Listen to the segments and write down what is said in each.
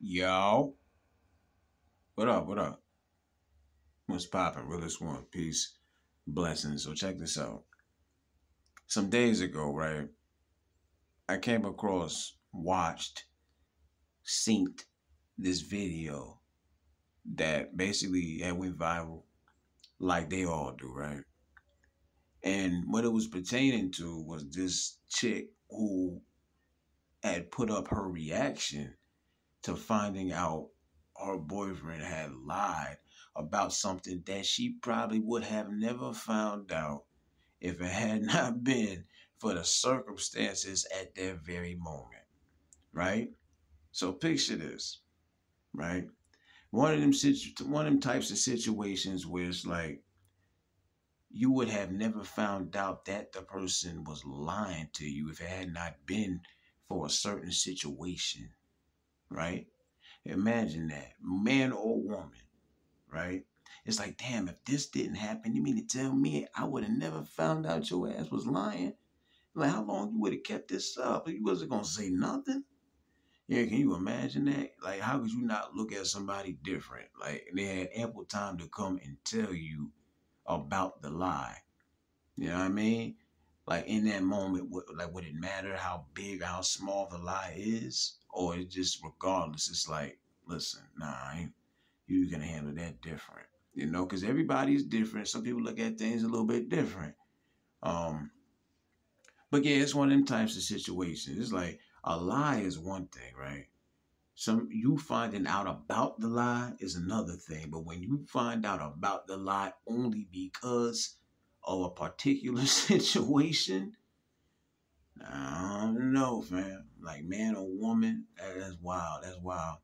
Yo, what up? What up? What's poppin'? Realest one. Peace, blessings. So check this out. Some days ago, right, I came across, watched, synced this video that basically had went viral, like they all do, right? And what it was pertaining to was this chick who had put up her reaction to finding out her boyfriend had lied about something that she probably would have never found out if it had not been for the circumstances at that very moment, right? So picture this, right? One of them types of situations where it's like you would have never found out that the person was lying to you if it had not been for a certain situation, right? Imagine that, man or woman, right? It's like, damn, if this didn't happen, you mean to tell me I would have never found out your ass was lying? Like, how long you would have kept this up? You wasn't gonna say nothing. Yeah, can you imagine that? Like, how could you not look at somebody different? Like, they had ample time to come and tell you about the lie. You know what I mean? Like in that moment, would it matter how big or how small the lie is, or it just regardless? It's like, listen, nah, you can handle that different. You know, because everybody's different. Some people look at things a little bit different. Um, But yeah, it's one of them types of situations. It's like a lie is one thing, right? Some you finding out about the lie is another thing. But when you find out about the lie only because of a particular situation, I don't know, fam. Like man or woman, that's wild. That's wild.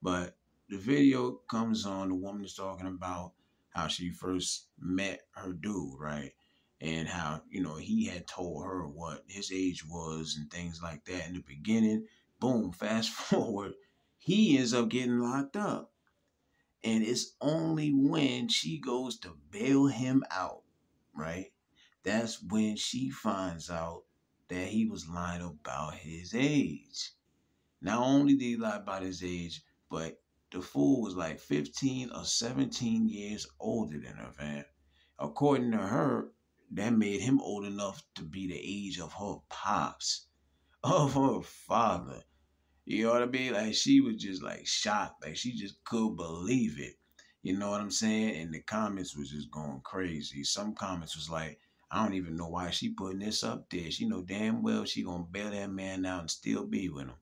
But the video comes on, the woman is talking about how she first met her dude, right? And how, he had told her what his age was and things like that in the beginning. Boom, fast forward, he ends up getting locked up. And it's only when she goes to bail him out, right? That's when she finds out that he was lying about his age. Not only did he lie about his age, but the fool was like 15 or 17 years older than her, man. According to her, that made him old enough to be the age of her pops, of her father. You know what I mean? Like she was just like shocked. Like she just couldn't believe it. You know what I'm saying? And the comments was just going crazy. Some comments was like, I don't even know why she putting this up there. She know damn well she gonna bail that man out and still be with him.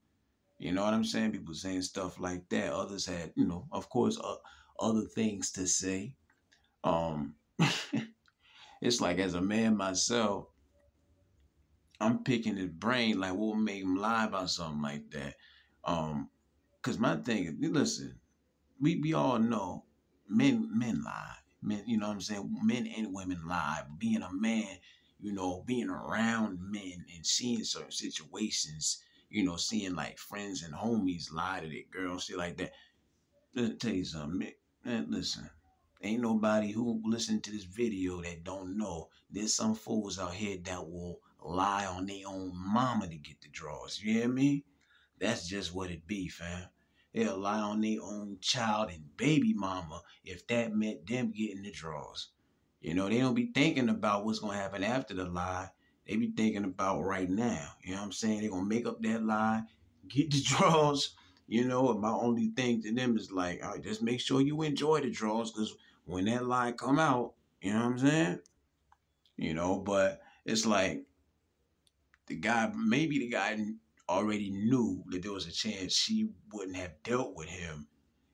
You know what I'm saying? People saying stuff like that. Others had, of course, other things to say. Um, it's like as a man myself, I'm picking his brain like what would make him lie about something like that. Cause my thing is, listen, we all know men lie. Men, you know what I'm saying? Men and women lie. Being a man, being around men and seeing certain situations, seeing like friends and homies lie to their girls, shit like that. Let me tell you something, man, listen. Ain't nobody who listen to this video that don't know there's some fools out here that will lie on their own mama to get the draws. You hear me? That's just what it be, fam. They'll lie on their own child and baby mama if that meant them getting the draws. They don't be thinking about what's gonna happen after the lie. They be thinking about right now. You know what I'm saying? They gonna make up that lie, get the draws. And my only thing to them is like, all right, just make sure you enjoy the draws, because when that lie come out, you know what I'm saying? But it's like maybe the guy already knew that there was a chance she wouldn't have dealt with him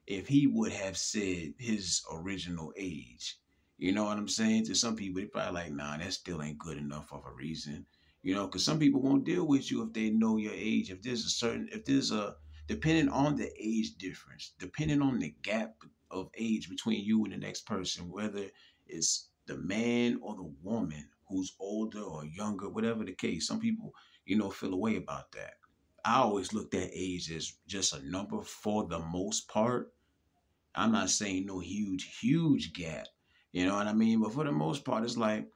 if he would have said his original age. You know what I'm saying? To some people, they probably like, nah, that still ain't good enough of a reason. Because some people won't deal with you if they know your age. Depending on the age difference, depending on the gap of age between you and the next person, whether it's the man or the woman who's older or younger, whatever the case, some people, feel a way about that. I always looked at age as just a number for the most part. I'm not saying no huge gap. You know what I mean? But for the most part, it's like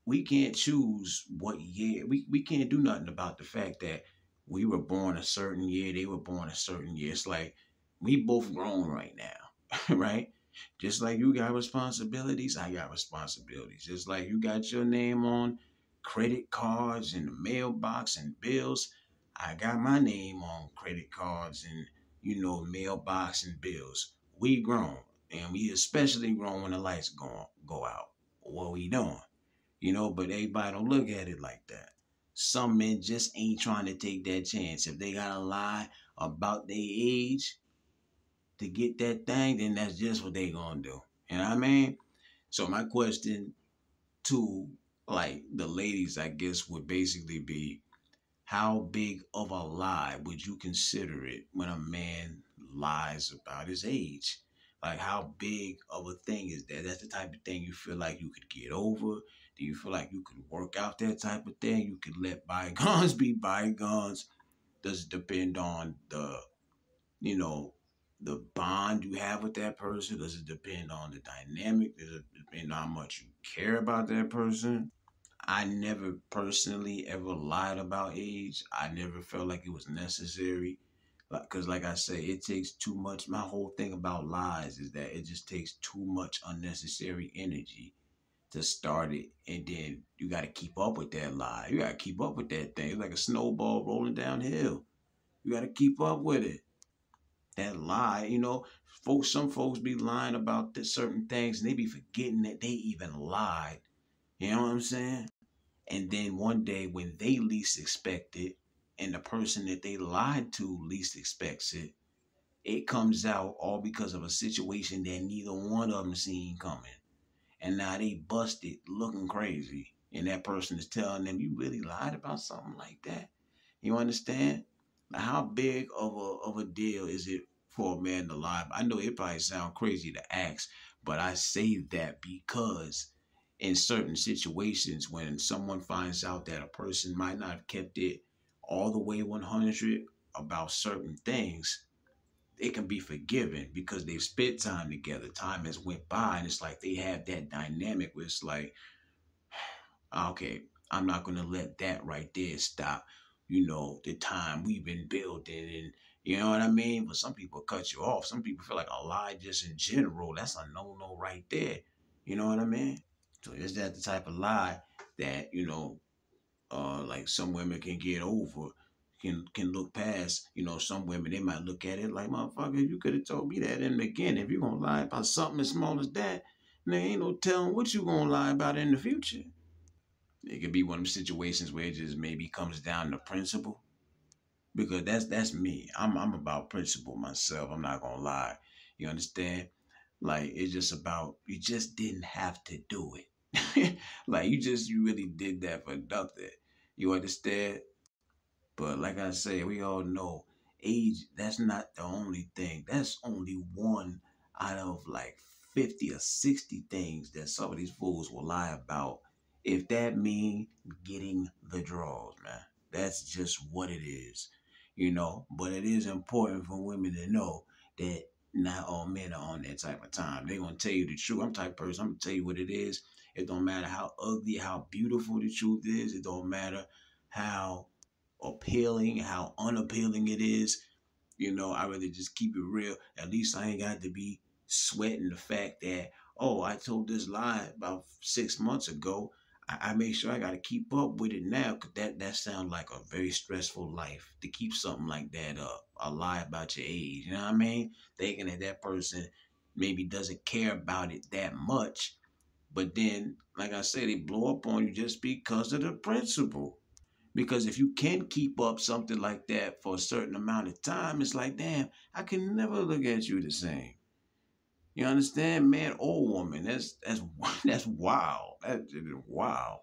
we can't choose what year. We can't do nothing about the fact that We were born a certain year, they were born a certain year. It's like we both grown right now, right? Just like you got responsibilities, I got responsibilities. Just like you got your name on credit cards and the mailbox and bills, I got my name on credit cards and mailbox and bills. We grown, and we especially grown when the lights go out. What we doing? But everybody don't look at it like that. Some men just ain't trying to take that chance. If they gotta lie about their age to get that thing, then that's just what they gonna do. You know what I mean? So my question to like the ladies, I guess, would basically be, how big of a lie would you consider it when a man lies about his age? Like, how big of a thing is that? That's the type of thing you feel like you could get over? Do you feel like you could work out that type of thing? You could let bygones be bygones? Does it depend on you know, the bond you have with that person? Does it depend on the dynamic? Does it depend on how much you care about that person? I never personally ever lied about age. I never felt like it was necessary. Because, like I say, it takes too much. My whole thing about lies is that it just takes too much unnecessary energy to start it. And then you got to keep up with that lie. You got to keep up with that thing. It's like a snowball rolling downhill. You got to keep up with it. That lie, some folks be lying about certain things and they be forgetting that they even lied. You know what I'm saying? And then one day when they least expect it, and the person that they lied to least expects it, it comes out all because of a situation that neither one of them seen coming. And now they busted looking crazy. And that person is telling them, you really lied about something like that? You understand? Now, how big of a deal is it for a man to lie? I know it probably sounds crazy to ask, but I say that because in certain situations, when someone finds out that a person might not have kept it all the way 100 about certain things, it can be forgiven because they've spent time together. Time has went by, and it's like they have that dynamic where it's like, okay, I'm not gonna let that right there stop, the time we've been building, and you know what I mean? But some people cut you off. Some people feel like a lie just in general, that's a no-no right there. You know what I mean? So is that the type of lie that, like some women can get over, can look past? Some women, they might look at it like, motherfucker, you could have told me that in the beginning. If you're gonna lie about something as small as that, there ain't no telling what you gonna lie about in the future. It could be one of them situations where it just maybe comes down to principle. Because that's me. I'm about principle myself. I'm not gonna lie. You understand? Like, it's just about, you just didn't have to do it. Like, you really did that for nothing. You understand? But like I say, we all know age, that's not the only thing. That's only one out of like 50 or 60 things that some of these fools will lie about. If that mean getting the draws, man. That's just what it is. But it is important for women to know that not all men are on that type of time. They're gonna tell you the truth. I'm the type of person, I'm gonna tell you what it is. It don't matter how ugly, how beautiful the truth is. It don't matter how appealing, how unappealing it is. I rather just keep it real. At least I ain't got to be sweating the fact that, oh, I told this lie about 6 months ago. I make sure I got to keep up with it now, because that sounds like a very stressful life to keep something like that up, a lie about your age. You know what I mean? Thinking that that person maybe doesn't care about it that much. But then, like I said, they blow up on you just because of the principle. Because if you can keep up something like that for a certain amount of time, it's like, damn, I can never look at you the same. You understand, man or woman? That's that's wild. That is wild.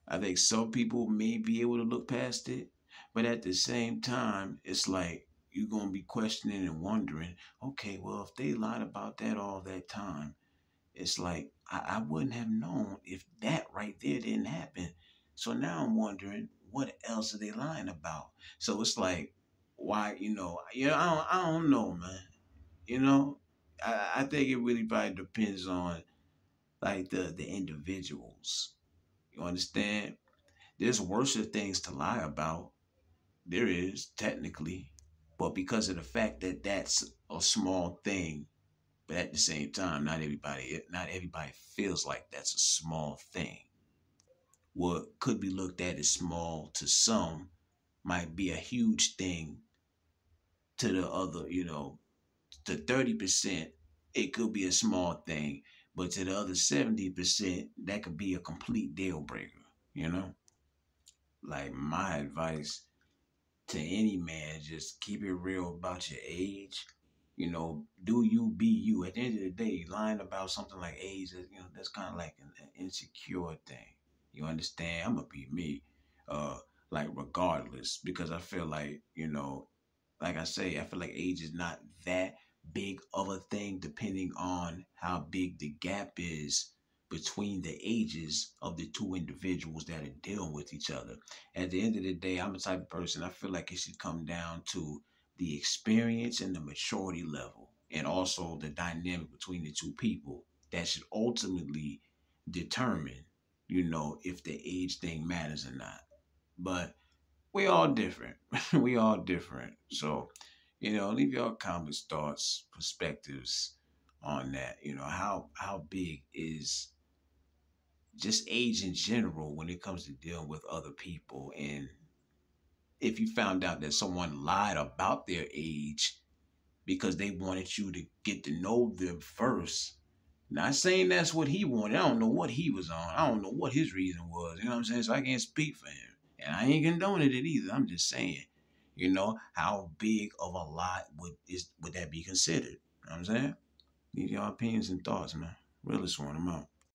I think some people may be able to look past it, but at the same time, it's like you're gonna be questioning and wondering, okay, well, if they lied about that all that time, it's like I wouldn't have known if that right there didn't happen. So now I'm wondering, what else are they lying about? So it's like, why, I don't know, man. You know, I think it really probably depends on like the individuals. You understand? There's worse things to lie about. There is technically, but because of the fact that that's a small thing, but at the same time, not everybody feels like that's a small thing. What could be looked at as small to some might be a huge thing to the other, to 30%, it could be a small thing, but to the other 70%, that could be a complete deal breaker, you know? Like my advice to any man, just keep it real about your age. Do you be you. At the end of the day, lying about something like age, that's kind of like an insecure thing. You understand? I'm gonna be me, uh, like regardless, because I feel like like I say, I feel like age is not that big of a thing, depending on how big the gap is between the ages of the two individuals that are dealing with each other. At the end of the day, I'm the type of person, I feel like it should come down to the experience and the maturity level, and also the dynamic between the two people that should ultimately determine, if the age thing matters or not. But we all different. We all different. So, leave your comments, thoughts, perspectives on that. How big is just age in general when it comes to dealing with other people, and if you found out that someone lied about their age because they wanted you to get to know them first. Not saying that's what he wanted. I don't know what he was on. I don't know what his reason was. You know what I'm saying? So I can't speak for him. And I ain't condoning it either. I'm just saying, how big of a lot would that be considered? You know what I'm saying? Leave your opinions and thoughts, man. Realest one, I'm out.